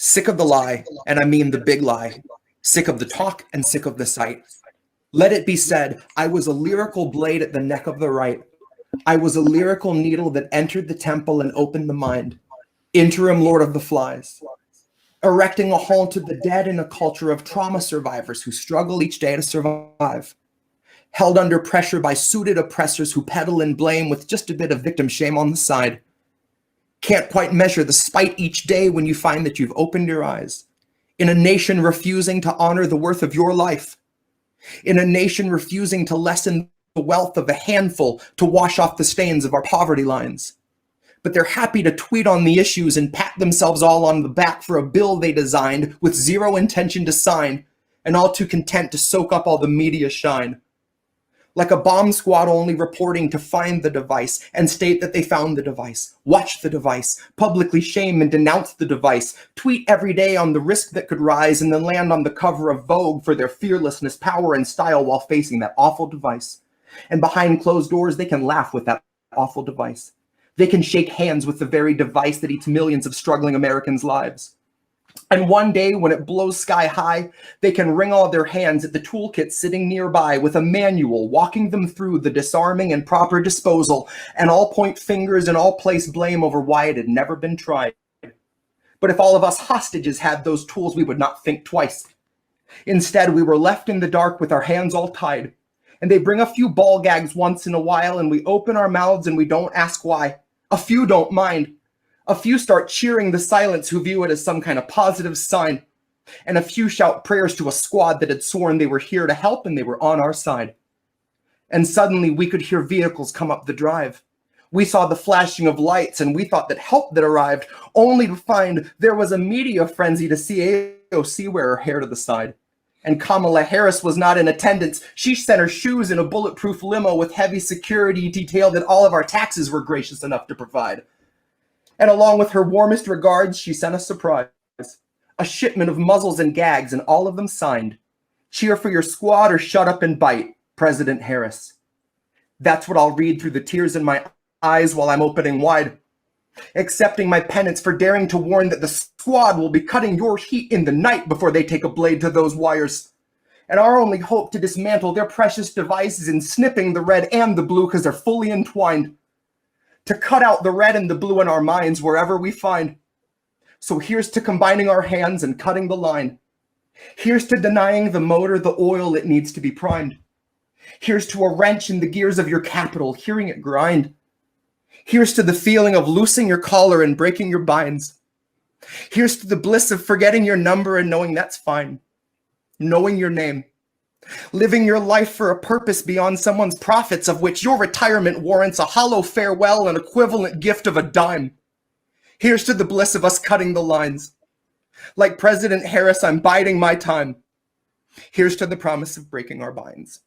Sick of the lie, and I mean the big lie. Sick of the talk and sick of the sight. Let it be said, I was a lyrical blade at the neck of the right. I was a lyrical needle that entered the temple and opened the mind. Interim Lord of the Flies. Erecting a hall to the dead in a culture of trauma survivors who struggle each day to survive. Held under pressure by suited oppressors who peddle and blame with just a bit of victim shame on the side. Can't quite measure the spite each day when you find that you've opened your eyes. In a nation refusing to honor the worth of your life. In a nation refusing to lessen the wealth of a handful to wash off the stains of our poverty lines. But they're happy to tweet on the issues and pat themselves all on the back for a bill they designed with zero intention to sign, and all too content to soak up all the media shine. Like a bomb squad only reporting to find the device and state that they found the device, watch the device, publicly shame and denounce the device, tweet every day on the risk that could rise, and then land on the cover of Vogue for their fearlessness, power, and style while facing that awful device. And behind closed doors, they can laugh with that awful device. They can shake hands with the very device that eats millions of struggling Americans' lives. And one day, when it blows sky high, they can wring all their hands at the toolkit sitting nearby with a manual walking them through the disarming and proper disposal, and all point fingers and all place blame over why it had never been tried. But if all of us hostages had those tools, we would not think twice. Instead, we were left in the dark with our hands all tied. And they bring a few ball gags once in a while, and we open our mouths and we don't ask why. A few don't mind. A few start cheering the silence who view it as some kind of positive sign. And a few shout prayers to a squad that had sworn they were here to help and they were on our side. And suddenly we could hear vehicles come up the drive. We saw the flashing of lights and we thought that help had arrived, only to find there was a media frenzy to see AOC wear her hair to the side. And Kamala Harris was not in attendance. She sent her shoes in a bulletproof limo with heavy security detail that all of our taxes were gracious enough to provide. And along with her warmest regards, she sent a surprise. A shipment of muzzles and gags, and all of them signed. Cheer for your squad or shut up and bite, President Harris. That's what I'll read through the tears in my eyes while I'm opening wide. Accepting my penance for daring to warn that the squad will be cutting your heat in the night before they take a blade to those wires. And our only hope to dismantle their precious devices in snipping the red and the blue because they're fully entwined. To cut out the red and the blue in our minds wherever we find. So here's to combining our hands and cutting the line. Here's to denying the motor the oil it needs to be primed. Here's to a wrench in the gears of your capital, hearing it grind. Here's to the feeling of loosing your collar and breaking your binds. Here's to the bliss of forgetting your number and knowing that's fine. Knowing your name. Living your life for a purpose beyond someone's profits, of which your retirement warrants a hollow farewell and equivalent gift of a dime. Here's to the bliss of us cutting the lines. Like President Harris, I'm biding my time. Here's to the promise of breaking our binds.